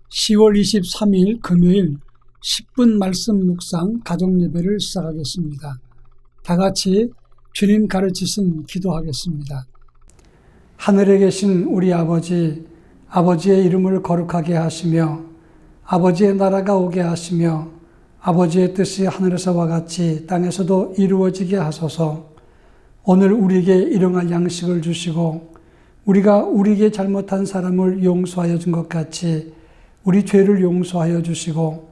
10월 23일 금요일 10분 말씀 묵상 가정예배를 시작하겠습니다. 다 같이 주님 가르치신 기도하겠습니다. 하늘에 계신 우리 아버지, 아버지의 이름을 거룩하게 하시며 아버지의 나라가 오게 하시며 아버지의 뜻이 하늘에서와 같이 땅에서도 이루어지게 하소서. 오늘 우리에게 일용할 양식을 주시고 우리가 우리에게 잘못한 사람을 용서하여 준 것 같이 우리 죄를 용서하여 주시고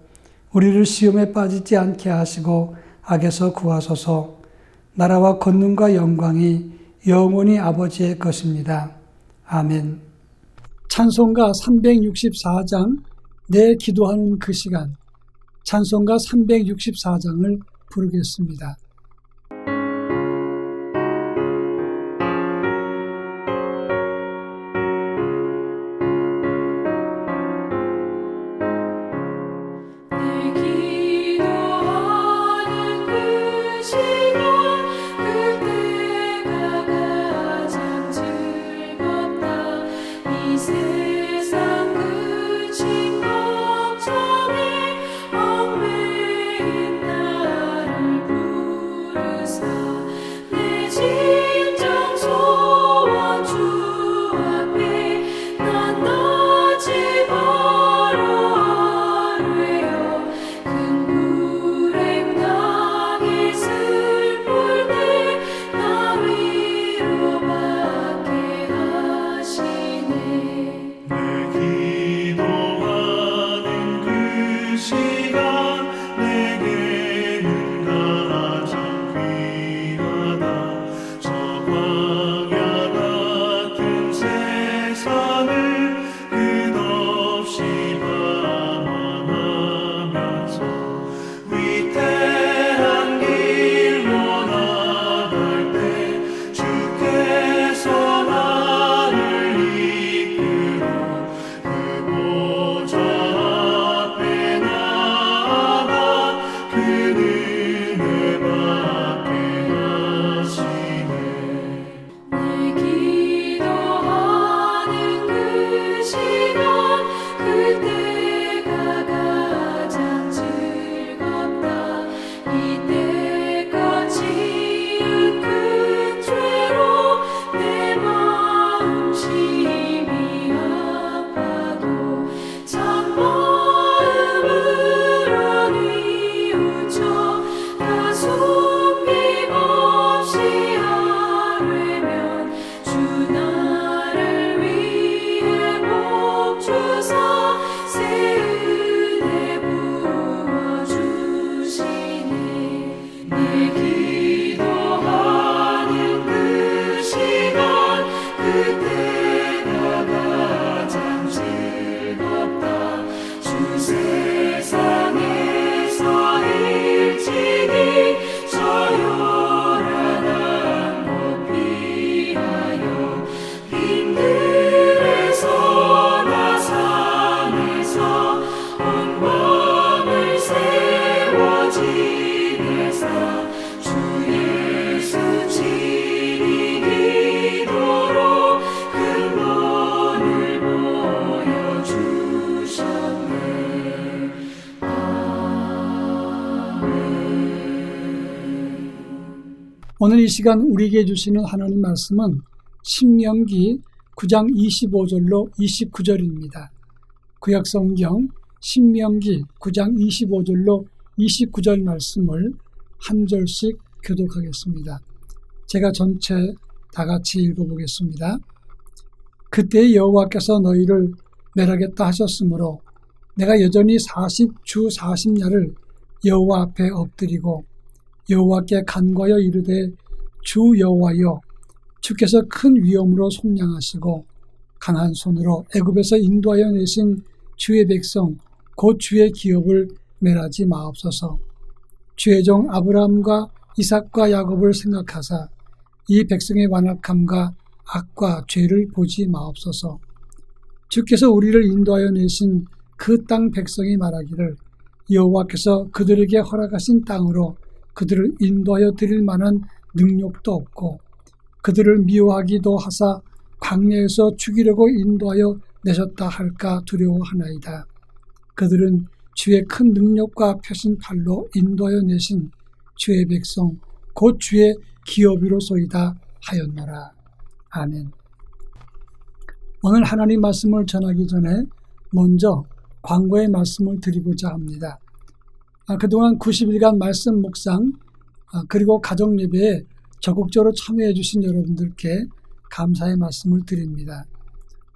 우리를 시험에 빠지지 않게 하시고 악에서 구하소서. 나라와 권능과 영광이 영원히 아버지의 것입니다. 아멘. 찬송가 364장 내 기도하는 그 시간, 찬송가 364장을 부르겠습니다. 오늘 이 시간 우리에게 주시는 하나님 말씀은 신명기 9장 25절로 29절입니다. 구약성경 신명기 9장 25절로 29절 말씀을 한 절씩 교독하겠습니다. 제가 전체 다 같이 읽어보겠습니다. 그때 여호와께서 너희를 멸하겠다 하셨으므로 내가 여전히 40주 40야를 여호와 앞에 엎드리고 여호와께 간구하여 이르되 주 여호와여, 주께서 큰 위엄으로 속량하시고 강한 손으로 애굽에서 인도하여 내신 주의 백성 곧 주의 기업을 멸하지 마옵소서. 주의 종 아브라함과 이삭과 야곱을 생각하사 이 백성의 완악함과 악과 죄를 보지 마옵소서. 주께서 우리를 인도하여 내신 그 땅 백성이 말하기를 여호와께서 그들에게 허락하신 땅으로 그들을 인도하여 드릴 만한 능력도 없고 그들을 미워하기도 하사 광야에서 죽이려고 인도하여 내셨다 할까 두려워하나이다. 그들은 주의 큰 능력과 펴신 팔로 인도하여 내신 주의 백성 곧 주의 기업이로소이다 하였노라. 아멘. 오늘 하나님 말씀을 전하기 전에 먼저 광고의 말씀을 드리고자 합니다. 그동안 90일간 말씀 묵상 그리고 가정예배에 적극적으로 참여해 주신 여러분들께 감사의 말씀을 드립니다.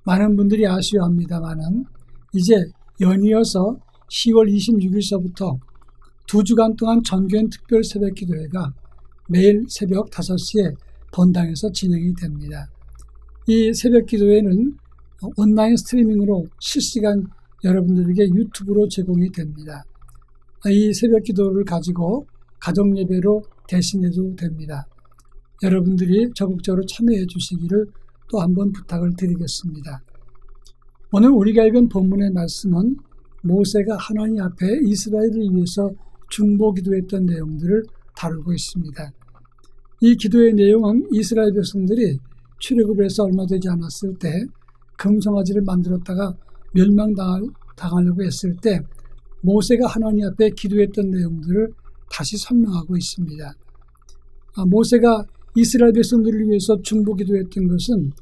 많은 분들이 아쉬워합니다마는 이제 연이어서 10월 26일서부터 2주간 동안 전교인 특별 새벽 기도회가 매일 새벽 5시에 본당에서 진행이 됩니다. 이 새벽 기도회는 온라인 스트리밍으로 실시간 여러분들에게 유튜브로 제공이 됩니다. 이 새벽 기도를 가지고 가정 예배로 대신해도 됩니다. 여러분들이 적극적으로 참여해 주시기를 또 한번 부탁을 드리겠습니다. 오늘 우리가 읽은 본문의 말씀은 모세가 하나님 앞에 이스라엘을 위해서 중보 기도했던 내용들을 다루고 있습니다. 이 기도의 내용은 이스라엘 백성들이 출애굽을 해서 얼마 되지 않았을 때 금송아지를 만들었다가 멸망당하려고 했을 때 모세가 하나님 앞에 기도했던 내용들을 다시 설명하고 있습니다. 모세가 이스라엘 백성들을 위해서 중보 기도했던 것은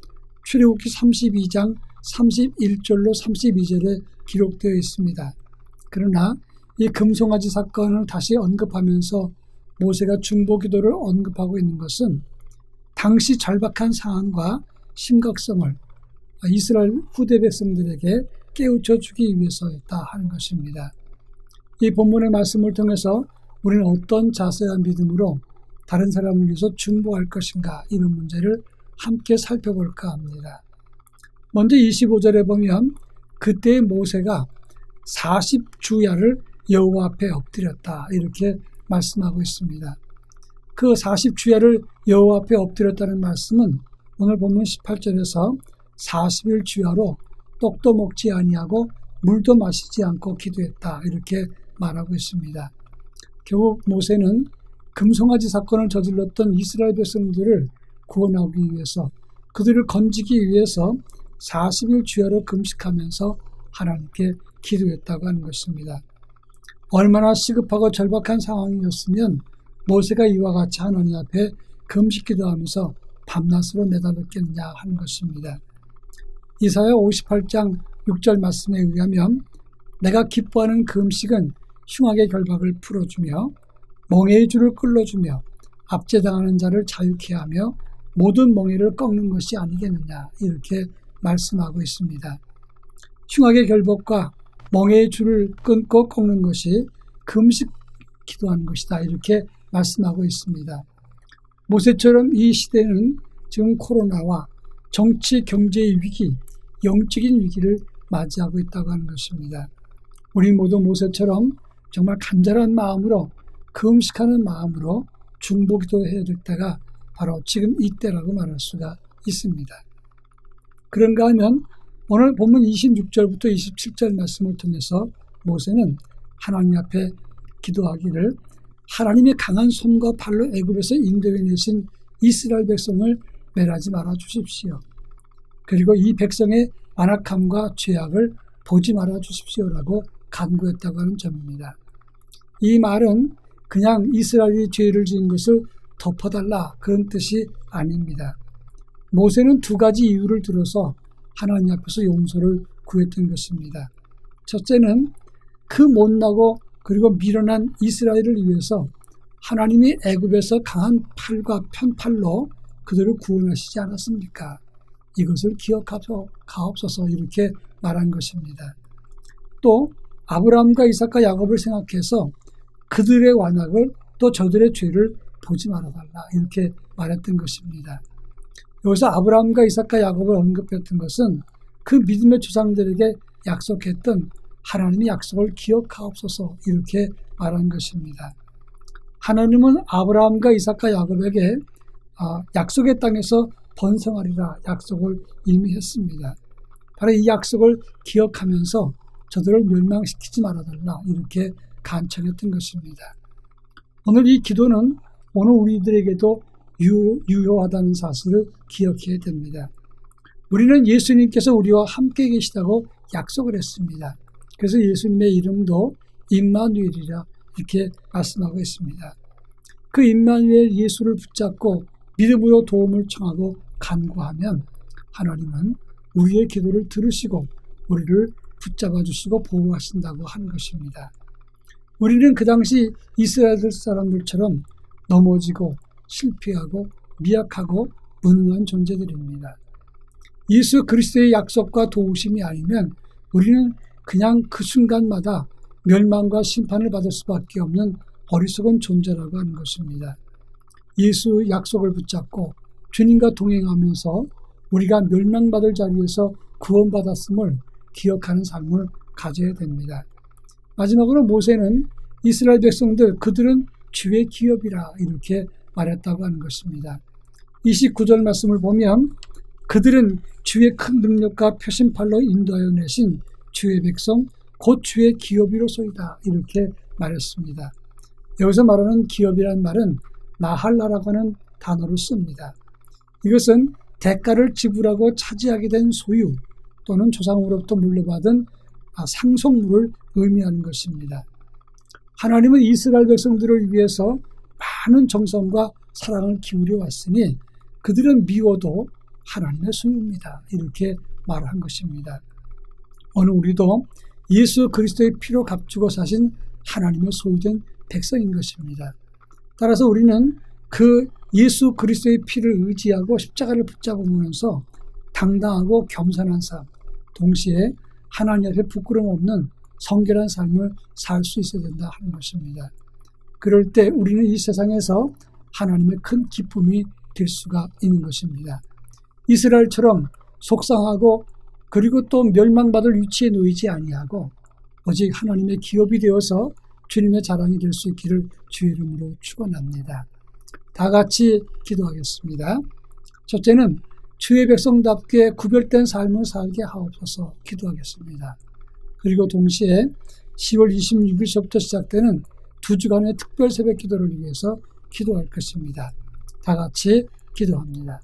출애굽기 32장 31절로 32절에 기록되어 있습니다. 그러나 이 금송아지 사건을 다시 언급하면서 모세가 중보 기도를 언급하고 있는 것은 당시 절박한 상황과 심각성을 이스라엘 후대 백성들에게 깨우쳐 주기 위해서였다 하는 것입니다. 이 본문의 말씀을 통해서 우리는 어떤 자세와 믿음으로 다른 사람을 위해서 중보할 것인가 이런 문제를 함께 살펴볼까 합니다. 먼저 25절에 보면 그때 모세가 40주야를 여호와 앞에 엎드렸다 이렇게 말씀하고 있습니다. 그 40주야를 여호와 앞에 엎드렸다는 말씀은 오늘 본문 18절에서 40일 주야로 떡도 먹지 아니하고 물도 마시지 않고 기도했다 이렇게 말하고 있습니다. 결국 모세는 금송아지 사건을 저질렀던 이스라엘 백성들을 구원하기 위해서 그들을 건지기 위해서 40일 주야로 금식하면서 하나님께 기도했다고 하는 것입니다. 얼마나 시급하고 절박한 상황이었으면 모세가 이와 같이 하나님 앞에 금식 기도하면서 밤낮으로 매달렸겠느냐 하는 것입니다. 이사야 58장 6절 말씀에 의하면 내가 기뻐하는 금식은 흉악의 결박을 풀어주며 멍에의 줄을 끌어주며 압제당하는 자를 자유케 하며 모든 멍에를 꺾는 것이 아니겠느냐 이렇게 말씀하고 있습니다. 흉악의 결박과 멍에의 줄을 끊고 꺾는 것이 금식 기도하는 것이다 이렇게 말씀하고 있습니다. 모세처럼 이 시대는 지금 코로나와 정치 경제의 위기, 영적인 위기를 맞이하고 있다고 하는 것입니다. 우리 모두 모세처럼 정말 간절한 마음으로 금식하는 마음으로 중보기도해야 될 때가 바로 지금 이때라고 말할 수가 있습니다. 그런가 하면 오늘 본문 26절부터 27절 말씀을 통해서 모세는 하나님 앞에 기도하기를 하나님의 강한 손과 팔로 애굽에서 인도해 내신 이스라엘 백성을 멸하지 말아 주십시오. 그리고 이 백성의 완악함과 죄악을 보지 말아 주십시오라고 간구했다고 하는 점입니다. 이 말은 그냥 이스라엘이 죄를 지은 것을 덮어달라 그런 뜻이 아닙니다. 모세는 두 가지 이유를 들어서 하나님 앞에서 용서를 구했던 것입니다. 첫째는 그 못나고 그리고 미련한 이스라엘을 위해서 하나님이 애굽에서 강한 팔과 편팔로 그들을 구원하시지 않았습니까? 이것을 기억하옵소서 이렇게 말한 것입니다. 또 아브라함과 이삭과 야곱을 생각해서 그들의 완악을 또 저들의 죄를 보지 말아달라 이렇게 말했던 것입니다. 여기서 아브라함과 이삭과 야곱을 언급했던 것은 그 믿음의 조상들에게 약속했던 하나님의 약속을 기억하옵소서 이렇게 말한 것입니다. 하나님은 아브라함과 이삭과 야곱에게 약속의 땅에서 번성하리라 약속을 이미 했습니다. 바로 이 약속을 기억하면서 저들을 멸망시키지 말아달라 이렇게 간청했던 것입니다. 오늘 이 기도는 오늘 우리들에게도 유효하다는 사실을 기억해야 됩니다. 우리는 예수님께서 우리와 함께 계시다고 약속을 했습니다. 그래서 예수님의 이름도 임마누엘이라 이렇게 말씀하고 있습니다. 그 임마누엘 예수를 붙잡고 믿음으로 도움을 청하고 간구하면 하나님은 우리의 기도를 들으시고 우리를 붙잡아 주시고 보호하신다고 하는 것입니다. 우리는 그 당시 이스라엘 사람들처럼 넘어지고 실패하고 미약하고 무능한 존재들입니다. 예수 그리스도의 약속과 도우심이 아니면 우리는 그냥 그 순간마다 멸망과 심판을 받을 수밖에 없는 어리석은 존재라고 하는 것입니다. 예수 약속을 붙잡고 주님과 동행하면서 우리가 멸망받을 자리에서 구원받았음을 기억하는 삶을 가져야 됩니다. 마지막으로 모세는 이스라엘 백성들 그들은 주의 기업이라 이렇게 말했다고 하는 것입니다. 29절 말씀을 보면 그들은 주의 큰 능력과 표심팔로 인도하여 내신 주의 백성 곧 주의 기업이로소이다 이렇게 말했습니다. 여기서 말하는 기업이라는 말은 나할라라고 하는 단어를 씁니다. 이것은 대가를 지불하고 차지하게 된 소유 또는 조상으로부터 물려받은 상속물을 의미하는 것입니다. 하나님은 이스라엘 백성들을 위해서 많은 정성과 사랑을 기울여 왔으니 그들은 미워도 하나님의 소유입니다. 이렇게 말한 것입니다. 오늘 우리도 예수 그리스도의 피로 값주고 사신 하나님의 소유된 백성인 것입니다. 따라서 우리는 그 예수 그리스도의 피를 의지하고 십자가를 붙잡으면서 당당하고 겸손한 삶, 동시에 하나님 앞에 부끄러움 없는 성결한 삶을 살 수 있어야 된다 하는 것입니다. 그럴 때 우리는 이 세상에서 하나님의 큰 기쁨이 될 수가 있는 것입니다. 이스라엘처럼 속상하고 그리고 또 멸망받을 위치에 놓이지 아니하고 오직 하나님의 기업이 되어서 주님의 자랑이 될 수 있기를 주의 이름으로 축원합니다. 다 같이 기도하겠습니다. 첫째는 주의 백성답게 구별된 삶을 살게 하옵소서 기도하겠습니다. 그리고 동시에 10월 26일서부터 시작되는 2주간의 특별 새벽 기도를 위해서 기도할 것입니다. 다 같이 기도합니다.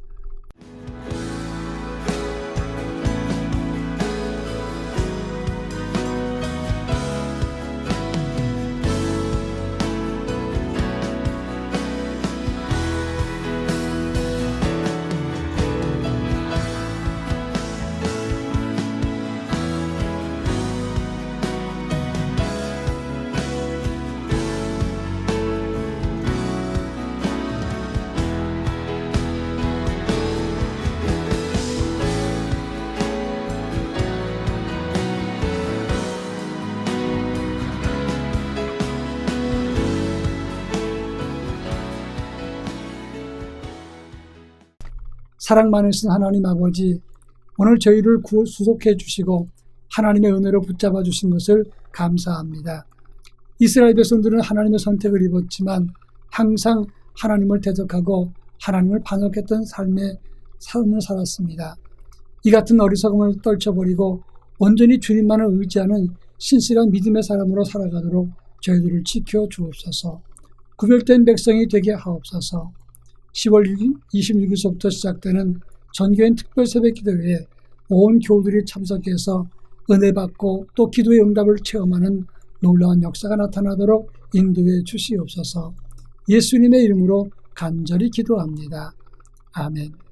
사랑 많으신 하나님 아버지, 오늘 저희를 수속해 주시고 하나님의 은혜로 붙잡아 주신 것을 감사합니다. 이스라엘 백성들은 하나님의 선택을 입었지만 항상 하나님을 대적하고 하나님을 반역했던 삶을 살았습니다. 이 같은 어리석음을 떨쳐버리고 온전히 주님만을 의지하는 신실한 믿음의 사람으로 살아가도록 저희들을 지켜 주옵소서. 구별된 백성이 되게 하옵소서. 10월 26일서부터 시작되는 전교인 특별 새벽 기도회에 온 교우들이 참석해서 은혜 받고 또 기도의 응답을 체험하는 놀라운 역사가 나타나도록 인도해 주시옵소서. 예수님의 이름으로 간절히 기도합니다. 아멘.